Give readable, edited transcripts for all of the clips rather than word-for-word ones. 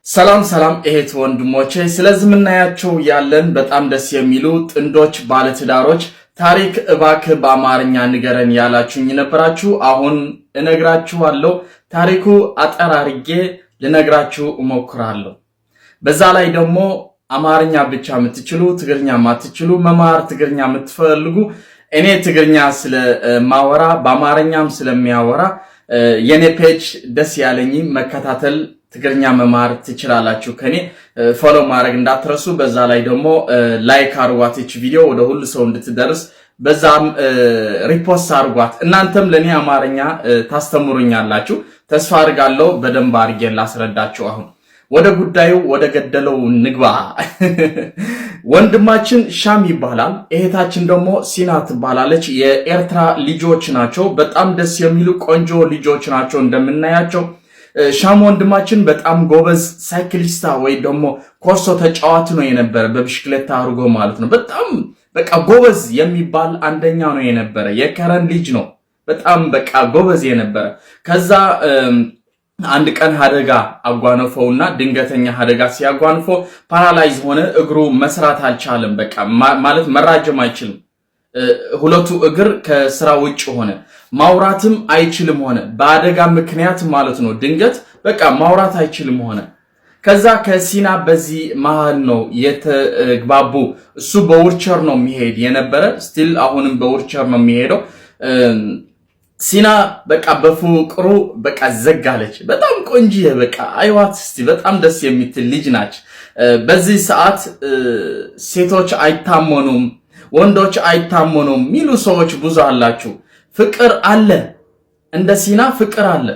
ሰላም እሄት ወንድሞቼ ስለዚህ ምናያቸው ያለን በጣም ደስ የሚሉ ጥንዶች ባለትዳሮች ታሪክ እባክህ በአማርኛ ንገረን ያላችሁኝ ነበራችሁ። አሁን እነግራችኋለሁ። ታሪኩ አጠራርጌ ልነግራችሁ እሞክራለሁ። በዛ ላይ ደግሞ አማርኛ ብቻ የምትችሉ ትግርኛ ማትችሉ መማር ትግርኛ የምትፈልጉ እኔ ትግርኛ ስለማወራ በአማርኛም ስለሚያወራ የኔ ፔጅ ደስ ያለኝ መከታተል ትግርኛ መማር ትችላላችሁ። ከኔ ፎሎ ማድረግ እንዳትረሱ። በዛ ላይ ደግሞ ላይክ አርጓት እቺ ቪዲዮ ወደ ሁሉ ሰው እንድትደርስ በዛም ሪፖስት አርጓት። እናንተም ለኔ አማርኛ ታስተምሩኛላችሁ ተስፋ አድርጋለሁ። በደንብ አድርጌ ላስረዳችሁ። አሁን ወደ ጉዳዩ ወደ ገደለው ንግባ። ወንድማችን ሻም ይባላል፣ እህታችን ደግሞ ሲና ትባላለች። የኤርትራ ልጆች ናቸው። በጣም ደስ የሚሉ ቆንጆ ልጆች ናቸው እንደምናያቸው። ሻም ወንድማችን በጣም ጎበዝ ሳይክሊስታ ወይ ደግሞ ኮርሶ ተጫዋች ነው የነበረ፣ በብስክሌታ አርጎ ማለት ነው። በጣም በቃ ጎበዝ የሚባል አንደኛ ነው የነበረ። የከረን ልጅ ነው። በጣም በቃ ጎበዝ የነበረ። ከዛ አንድ ቀን አደጋ አጓነፈውና ድንገተኛ አደጋ ሲያጓንፎ ፓራላይዝ ሆነ። እግሩ መስራት አልቻለም። በቃ ማለት መራጀም አይችልም። ሁለቱ እግር ከስራ ውጭ ሆነ። ማውራትም አይችልም ሆነ። በአደጋ ምክንያት ማለት ነው። ድንገት በቃ ማውራት አይችልም ሆነ። ከዛ ከሲና በዚህ መሃል ነው የተግባቡ። እሱ በውርቸር ነው የሚሄድ የነበረ፣ ስቲል አሁንም በውርቸር ነው የሚሄደው። ሲና በቃ በፍቅሩ በቃ ዘጋለች። በጣም ቆንጆ በቃ አይዋት እስቲ በጣም ደስ የምትል ልጅ ናች። በዚህ ሰዓት ሴቶች አይታመኑም፣ ወንዶች አይታመኑም ሚሉ ሰዎች ብዙ አላችሁ። ፍቅር አለ፣ እንደ ሲና ፍቅር አለ።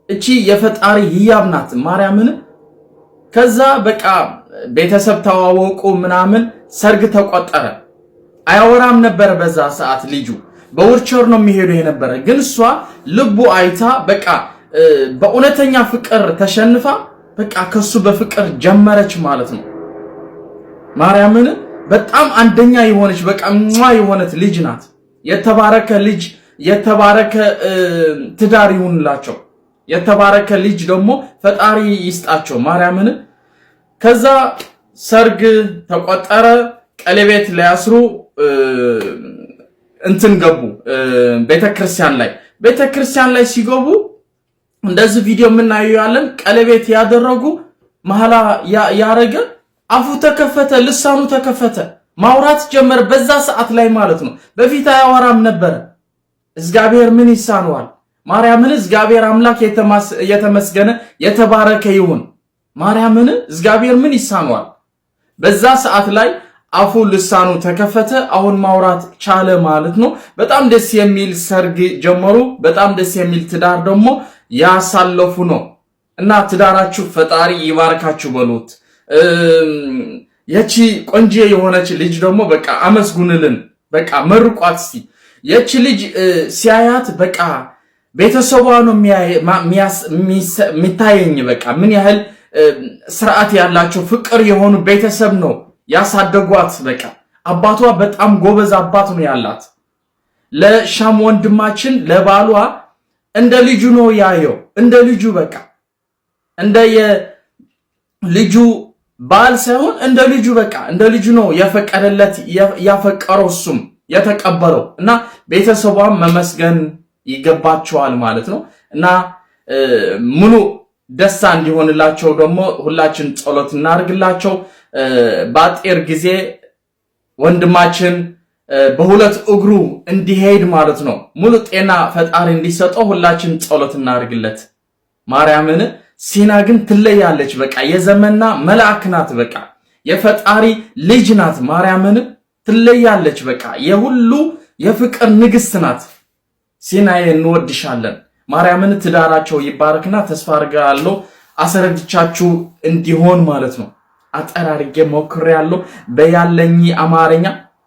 እቺ የፈጣሪ ህያብ ናት ማርያምን። ከዛ በቃ ቤተሰብ ተዋወቁ ምናምን፣ ሰርግ ተቆጠረ። አያወራም ነበር በዛ ሰዓት ልጁ በውርቸር ነው የሚሄዱ የነበረ። ግን እሷ ልቡ አይታ በቃ በእውነተኛ ፍቅር ተሸንፋ በቃ ከሱ በፍቅር ጀመረች ማለት ነው። ማርያምን በጣም አንደኛ የሆነች በቃ የሆነች ልጅ ናት። የተባረከ ልጅ የተባረከ ትዳር ይሁንላቸው። የተባረከ ልጅ ደግሞ ፈጣሪ ይስጣቸው ማርያምን። ከዛ ሰርግ ተቆጠረ። ቀለቤት ሊያስሩ እንትን ገቡ ቤተክርስቲያን ላይ ሲገቡ እንደዚህ ቪዲዮ የምናየው ያለን ቀለቤት ያደረጉ መሐላ ያረገ አፉ ተከፈተ፣ ልሳኑ ተከፈተ፣ ማውራት ጀመረ በዛ ሰዓት ላይ ማለት ነው። በፊት አያወራም ነበር። እግዚአብሔር ምን ይሳነዋል? ማርያምን እግዚአብሔር አምላክ የተመስገነ የተባረከ ይሁን። ማርያምን እግዚአብሔር ምን ይሳነዋል? በዛ ሰዓት ላይ አፉ ልሳኑ ተከፈተ። አሁን ማውራት ቻለ ማለት ነው። በጣም ደስ የሚል ሰርግ ጀመሩ። በጣም ደስ የሚል ትዳር ደግሞ ያሳለፉ ነው። እና ትዳራችሁ ፈጣሪ ይባርካችሁ በሉት። የቺ ቆንጆ የሆነች ልጅ ደግሞ በቃ አመስጉንልን፣ በቃ መርቋት እስቲ። የቺ ልጅ ሲያያት በቃ ቤተሰቧ ነው የሚታየኝ። በቃ ምን ያህል ስርዓት ያላቸው ፍቅር የሆኑ ቤተሰብ ነው ያሳደጓት። በቃ አባቷ በጣም ጎበዝ አባት ነው ያላት። ለሻም ወንድማችን ለባሏ እንደ ልጁ ነው ያየው። እንደ ልጁ በቃ እንደ የልጁ ባል ሳይሆን እንደ ልጁ በቃ እንደ ልጁ ነው የፈቀደለት ያፈቀረው እሱም የተቀበለው። እና ቤተሰቧም መመስገን ይገባቸዋል ማለት ነው። እና ሙሉ ደስታ እንዲሆንላቸው ደግሞ ሁላችን ጸሎት እናርግላቸው። በአጤር ጊዜ ወንድማችን በሁለት እግሩ እንዲሄድ ማለት ነው ሙሉ ጤና ፈጣሪ እንዲሰጠው ሁላችን ጸሎት እናርግለት ማርያምን። ሲና ግን ትለያለች። በቃ የዘመንና መልአክ ናት። በቃ የፈጣሪ ልጅ ናት ማርያምን። ትለያለች። በቃ የሁሉ የፍቅር ንግስት ናት። ሲናዬ እንወድሻለን ማርያምን። ትዳራቸው ይባረክና ተስፋ አድርጋለሁ አስረድቻችሁ እንዲሆን ማለት ነው። አጠራርጌ ሞክሬያለሁ በያለኝ አማርኛ።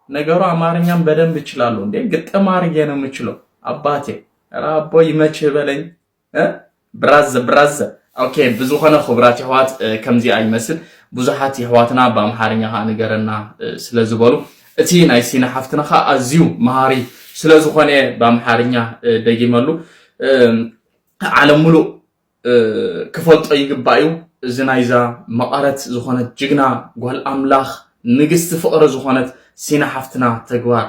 ነገሩ አማርኛም በደንብ እችላለሁ እንዴ፣ ግጥም አድርጌ ነው የምችለው። አባቴ ራቦ ይመች በለኝ ብራዘ ኦኬ። ብዙ ሆነ ኹብራት ይህዋት ከምዚ አይመስል ብዙሓት ይህዋትና በአምሓርኛ ነገርና ስለዝበሉ እቲ ናይ ሲና ሓፍትና ኣዝዩ መሃሪ ስለዝኾነ በአምሓርኛ ደጊመሉ ዓለም ሙሉ ክፈልጦ ይግባዩ። እዝናይዛ መቐረት ዝኾነት ጅግና ጓል ኣምላኽ ንግስቲ ፍቕሪ ዝኾነት ሲና ሓፍትና ተግባር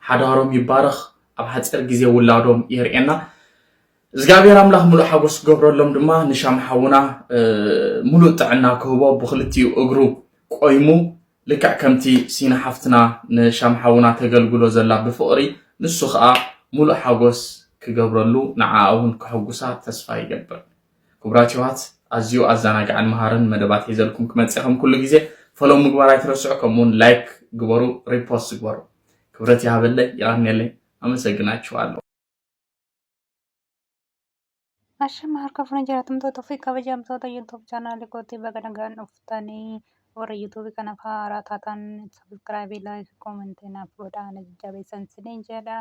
ሓዳሮም ይባረኽ ኣብ ሓፂር ግዜ ውላዶም የርኤና እግዚአብሔር አምላክ ሙሉእ ሓጎስ ገብረሎም ድማ ንሻም ሓውና ሙሉእ ጥዕና ክህቦ ብክልቲኡ እግሩ ቆይሙ ልክዕ ከምቲ ሲና ሓፍትና ንሻም ሓውና ተገልግሎ ዘላ ብፍቕሪ ንሱ ከዓ ሙሉእ ሓጎስ ክገብረሉ ንዓ እውን ክሕጉሳ ተስፋ ይገብር ክቡራት ሸዋት ኣዝዩ ኣዘናግዕን መሃርን መደባት ሒዘልኩም ክመፅእኹም ኩሉ ግዜ ፈሎ ምግባር ኣይትረስዑ ከምኡውን ላይክ ግበሩ ሪፖስት ግበሩ ክብረት ይሃበለይ ይቀኒየለይ አመሰግናችኋለሁ Ashama harka fuudhan jiraattoota fi kabajamtoota YouTube chaanaalii kootii baga nagaan dhuftanii warra YouTube kanaaf haaraa taatan subscribe like comment naaf godhaan jajjabeessan isiniin jedha.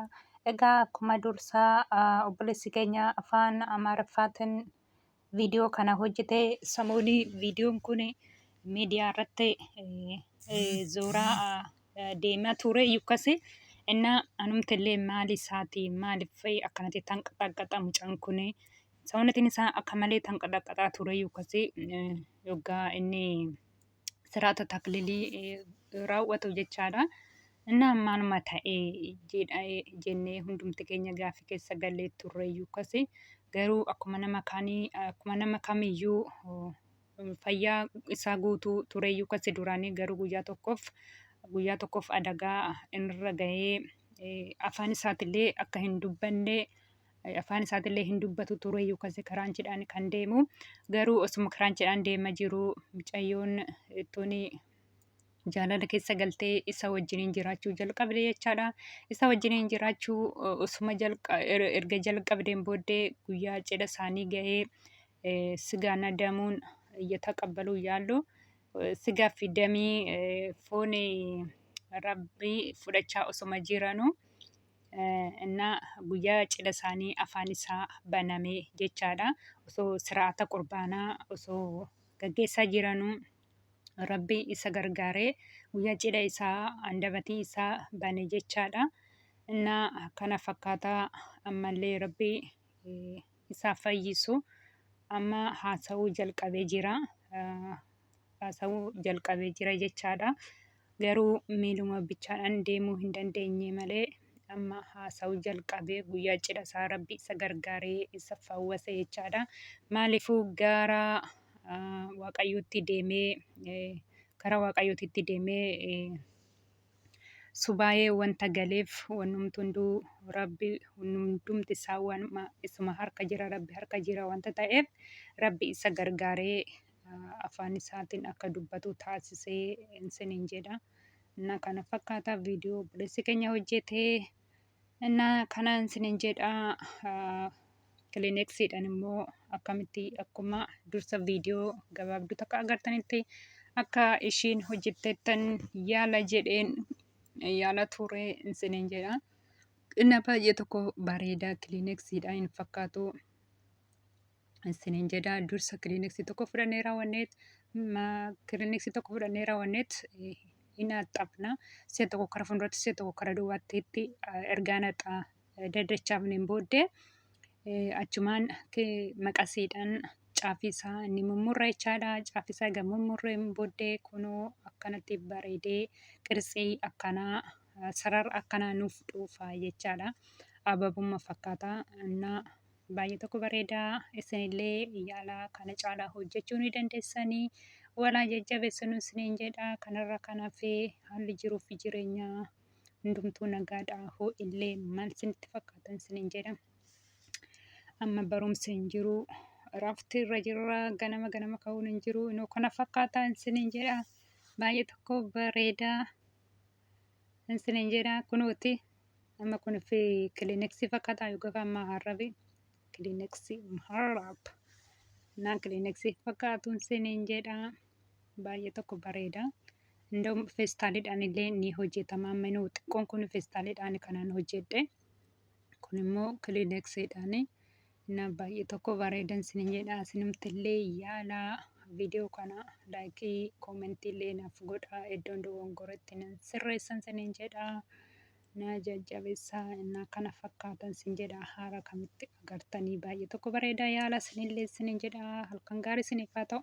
Egaa akkuma dursaa obboleessi keenya afaan Amaariffaatiin viidiyoo kana hojjete samuudii viidiyoon kun miidiyaa irratti suuraa deemaa ture yukkasi እና anumtillee maali isaati maaliif akkanatti tanqaxaqaxa mucaan kun ሰውነትን isaa akka malee tanqaxaqaxaa ture yukkasi yoggaa inni siraata taklilii raawwatu jechaadha. እና maaluma ta'ee jennee hundumti keenya gaaffii keessa galee turre yukkasi garuu akkuma nama kamiyyuu fayyaa isaa guutuu ture yukkasi duraanii garuu guyyaa tokkoof adagaa irra gahee afaan isaatillee akka hin dubbanne afaan isaatillee hin dubbatu ture yukkasi kiraanchiidhaan kan deemu garuu osuma kiraanchiidhaan deema jiru mucayyoon tuni jaalala keessa galtee isa wajjiniin jiraachuu jalqabde jechaadha. Isa wajjiniin jiraachuu osuma erga jalqabdeen booddee guyyaa cidha isaanii gahee sigaan adamuun እየተቀበሉ እያሉ ስጋ fi damii foon rabbii fudhachaa osuma jiranu እና guyyaa cidha isaanii afaan isaa banamee jechaadha. Osoo siraata qurbaanaa osoo gaggeessaa jiranuu rabbi isa gargaaree guyyaa cidha isaa andabatii isaa bane jechaadha. እና kana fakkaataa ammallee rabbi isaa fayyisu amma haasawuu jalqabee jira jechaadha. Garuu miiluma bichaadhaan deemuu hin dandeenye malee amma haasawuu jalqabee guyyaa cidha isaa rabbi isa gargaaree isa fawwase jechaadha. Maaliifuu gara waaqayyootti deemee subaayee wanta galeef wannumti hunduu rabbi hundumti isaa isuma harka jira rabbi harka jira wanta ta'eef rabbi isa gargaaree afaan isaatiin akka dubbatu taasisee isiniin jedha. እና kana fakkaataa viidiyoo obboleessi keenya hojjetee እና kana isiniin jedha. Kilineksiidhaan immoo akkamitti akkuma dursa viidiyoo gabaabduu takka agartanitti akka ishiin hojjetteettan yaala ture isiniin jedha. Inni baay'ee tokko bareedaa kilineksiidhaan hin fakkaatu isiniin jedha. Dursa kilineksii tokko fudhannee raawwanneet hin haxxafna. Si'a tokko kara fuulduratti si'a tokko kara duwwaatti ergaa naxaa daddachaafneen booddee achumaan maqasiidhaan caafisaa inni mummurra jechaadha. Caafisaa egaa mummurreen booddee kunoo akkanatti bareedee qirtsii akkanaa sarara akkanaa nuuf dhuufaa jechaadha. Ababuma fakkaata እና baay'ee tokko bareedaa isinillee yaala kana caalaa hojjechuu ni dandeessanii walaa jajjabeessinu isiniin jedha. Kanarra kanaafee haalli jiruu fi jireenyaa hundumtuu nagaadha hoo illee maal isinitti fakkaatan isiniin jedha. Amma barumsi hin jiru rafti irra jirra ganama ka'uun hin jiru inuu kana fakkaata isiniin jedha. Baay'ee tokko bareedaa isiniin jedha. Kunuuti amma kun fi kilineksii fakkaata yookaan amma harrabi kilineksii harrab na kilineksii fakkaatu isiniin jedha. Baay'ee tokko bareeda. እንደውም feestaaliidhaan illee ni hojjetama. Amma inuu xiqqoon kun feestaaliidhaan kanaan hojjedhe. Kun immoo kilineksiidhaan እና baay'ee tokko bareedan isiniin jedha. Isinumtillee yaala viidiyoo kana laayikii koomentii illee naaf godhaa iddoon dogongoratti nan sirreessan isiniin jedha. Na jajjabeessaa እና kana fakkaatan isin jedha. Haala kamitti agartanii baay'ee tokko bareedaa yaala isinillee isiniin jedha. Halkan gaarii isiniif haa ta'u.